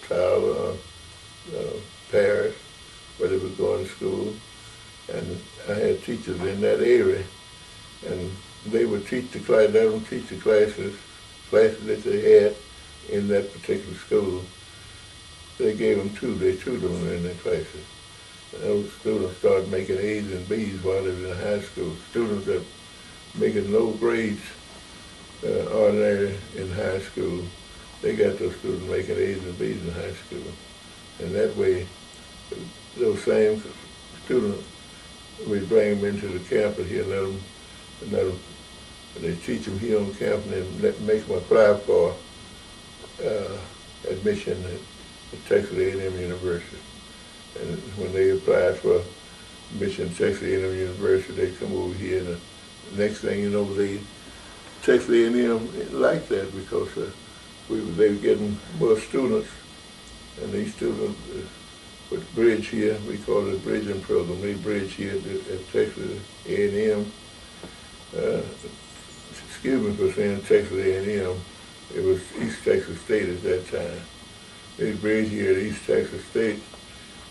Tyler, Paris, where they were going to school. And I had teachers in that area, and they would teach the class, let them teach the classes that they had in that particular school. They gave them they tutored them in their classes. And those students started making A's and B's while they were in high school. Students that making low grades ordinary in high school, they got those students making A's and B's in high school. And that way, those same students, we bring them into the campus here, and they teach them here on campus, and make them apply for admission at Texas A&M University. And when they apply for admission at Texas A&M University, they come over here, and the next thing you know, Texas A&M like that, because they were getting more students, and these students would bridge here. We call it a bridging program. They bridge here at Texas A&M. Excuse me for saying Texas A&M. It was East Texas State at that time. They bridge here at East Texas State,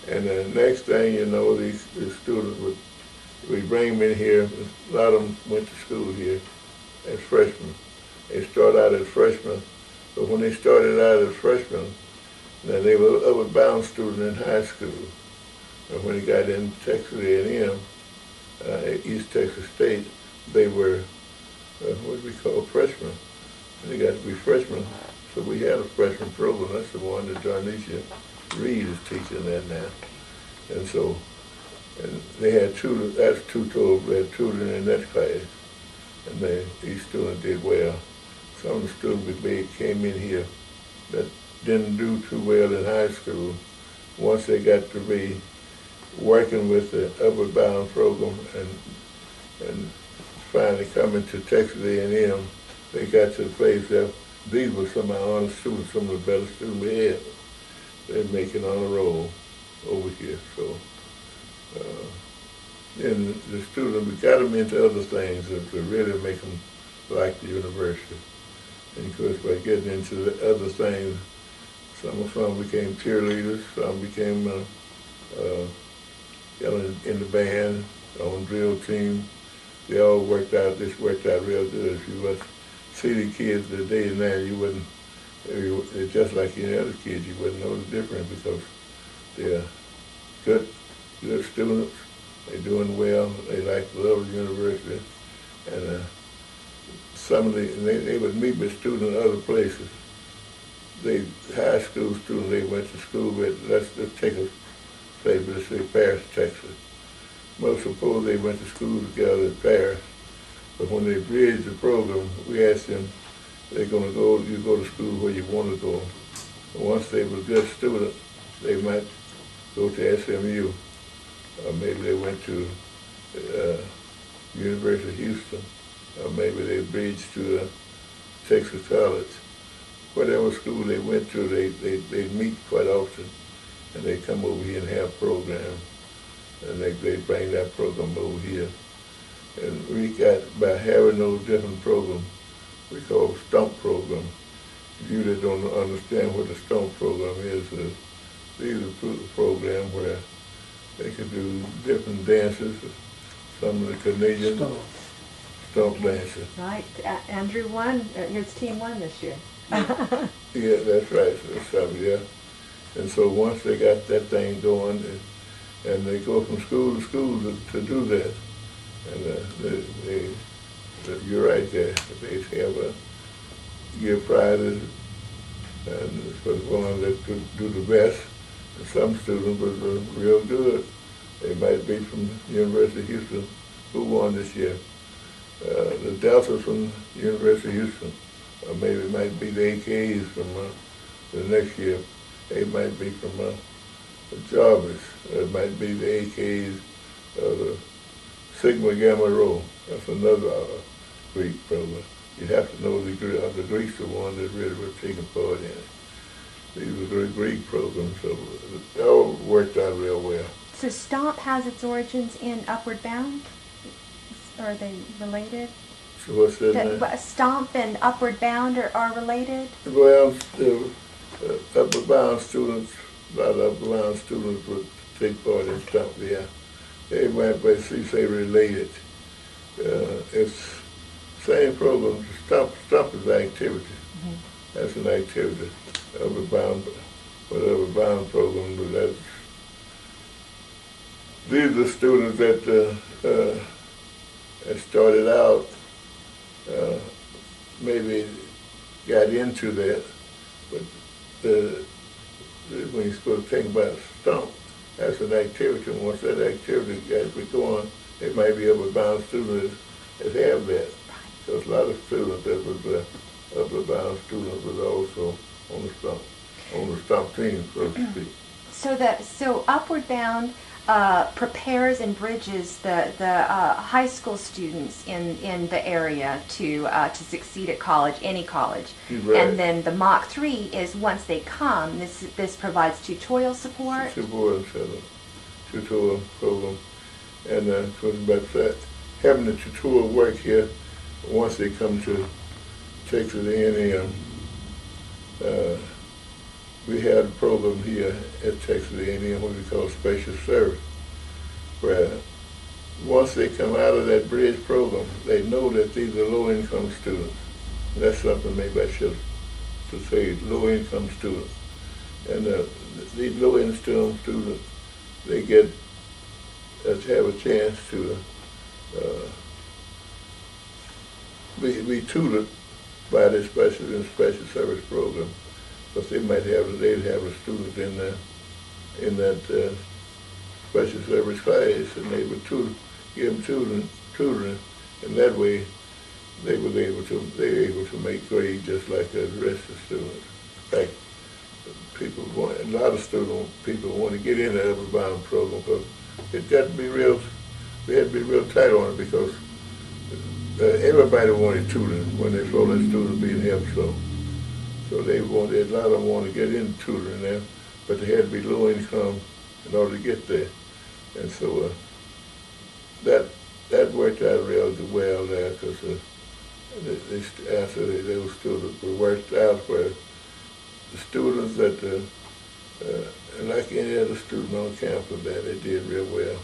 and the next thing you know, these students we bring them in here. A lot of them went to school here as freshmen. They start out as freshmen, but when they started out as freshmen, then they were upward bound students in high school. And when they got in Texas A&M, East Texas State, they were what we call freshmen. And they got to be freshmen, so we had a freshman program. That's the one that Darnisha Reed is teaching that now. And so, and they had tutors, that's tutored, they had tutoring in that class. And these students did well. Some of the students we came in here that didn't do too well in high school. Once they got to be working with the upward bound program and finally coming to Texas A&M, they got to the place that these were some of our honest students, some of the better students we had. They're making on a roll over here. So, and the students, we got them into other things to really make them like the university. And of course, by getting into the other things, some became cheerleaders, some became in the band, on drill team. They all worked out real good. If you was see the kids today and now, you wouldn't, they're just like any other kids, you wouldn't know the difference, because they're good students, they're doing well, they like to love the university, and they would meet with students in other places. High school students they went to school with, let's take a place, let's say Paris, Texas. Most suppose they went to school together in Paris, but when they bridged the program, we asked them, they're going to go, you go to school where you want to go. And once they were good students, they might go to SMU, or maybe they went to University of Houston, or maybe they bridged to Texas College. Whatever school they went to, they meet quite often, and they come over here and have programs, and they bring that program over here. And we got, by having those different programs, we call stump program. You that don't understand what the stump program is these are programs where they could do different dances, some of the Canadian stump dances. Right, Andrew won, his team won this year. Yeah, that's right, yeah. And so once they got that thing going, and they go from school to school to do that, and you're right there. They have give prizes, and for the ones that could do the best. And some students were real good. They might be from the University of Houston, who won this year. The Deltas from the University of Houston, or maybe it might be the AKs from the next year. They might be from Jarvis, or it might be the AKs, the Sigma Gamma Rho. That's another Greek program. You have to know the Greeks are the ones that really were taking part in it. These were Greek programs, so they all worked out real well. So Stomp has its origins in Upward Bound? Are they related? So what's that? Stomp and Upward Bound are related? Well, upper bound students, a lot of upper bound students would take part in Stump there. They might say related. It's same program. Stump is activity. Mm-hmm. That's an activity. Upper bound, whatever bound program, but that's. These are students that started out, maybe got into that, but when you're supposed to think about Stump, that's an activity. And once that activity gets going, it might be upper bound students that have that. So a lot of students that was upper bound students was also on the Stump team, so to speak. So Upward Bound prepares and bridges the high school students in the area to succeed at college, any college. Right. And then the Mach 3 is once they come, this provides tutorial support. Tutorial program, and about that, having the tutorial work here once they come to Texas A&M. We had a program here at Texas A&M what we call special service, where once they come out of that bridge program, they know that these are low-income students. And that's something maybe I should say, low-income students. And these low-income students, they get have a chance to be tutored by the special service program. Because they'd have a student in that special service class, and they would give them tutoring, and that way they were able to make grades just like the rest of the students. In fact, a lot of people want to get in the upper bound program because it got to be real. We had to be real tight on it because everybody wanted tutoring when they saw their students being helped. So a lot of them wanted to get into tutoring there, but they had to be low income in order to get there. And so that worked out real well there because after those students were worked out where the students that, like any other student on campus there, they did real well.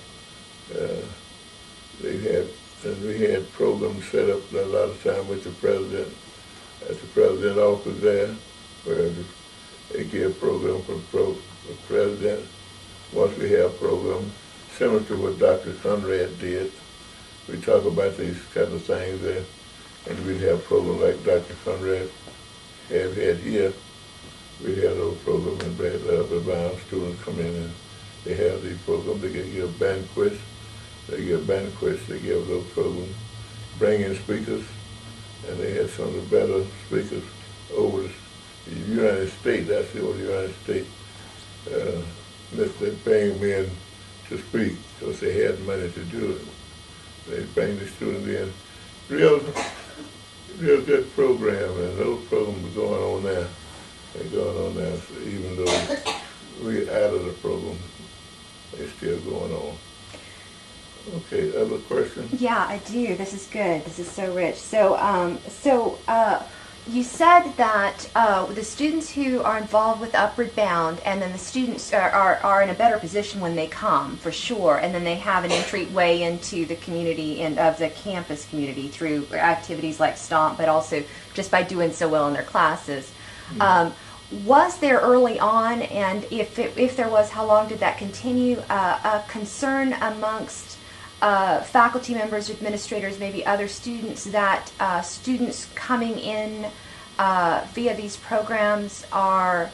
We had programs set up a lot of time with the president, at the president's office there, where they give a program for the president. Once we have a program similar to what Dr. Conrad did, we talk about these kind of things there, and we'd have a program like Dr. Conrad had here. We had a program and we had upper bound students come in and they have these programs. They give banquets. They give those programs, bring in speakers, and they had some of the better speakers over the United States. That's the old United States. They bring them in to speak because they had money to do it. They bring the students in. Real good program, and those programs are going on now. They're going on now, so even though we're out of the program, they're still going on. Okay, other questions? Yeah, I do. This is good. This is so rich. So, you said that the students who are involved with Upward Bound, and then the students are in a better position when they come, for sure, and then they have an entryway into the community and of the campus community through activities like STOMP, but also just by doing so well in their classes. Mm-hmm. Was there early on, and if there was, how long did that continue, a concern amongst faculty members, administrators, maybe other students, that students coming in via these programs are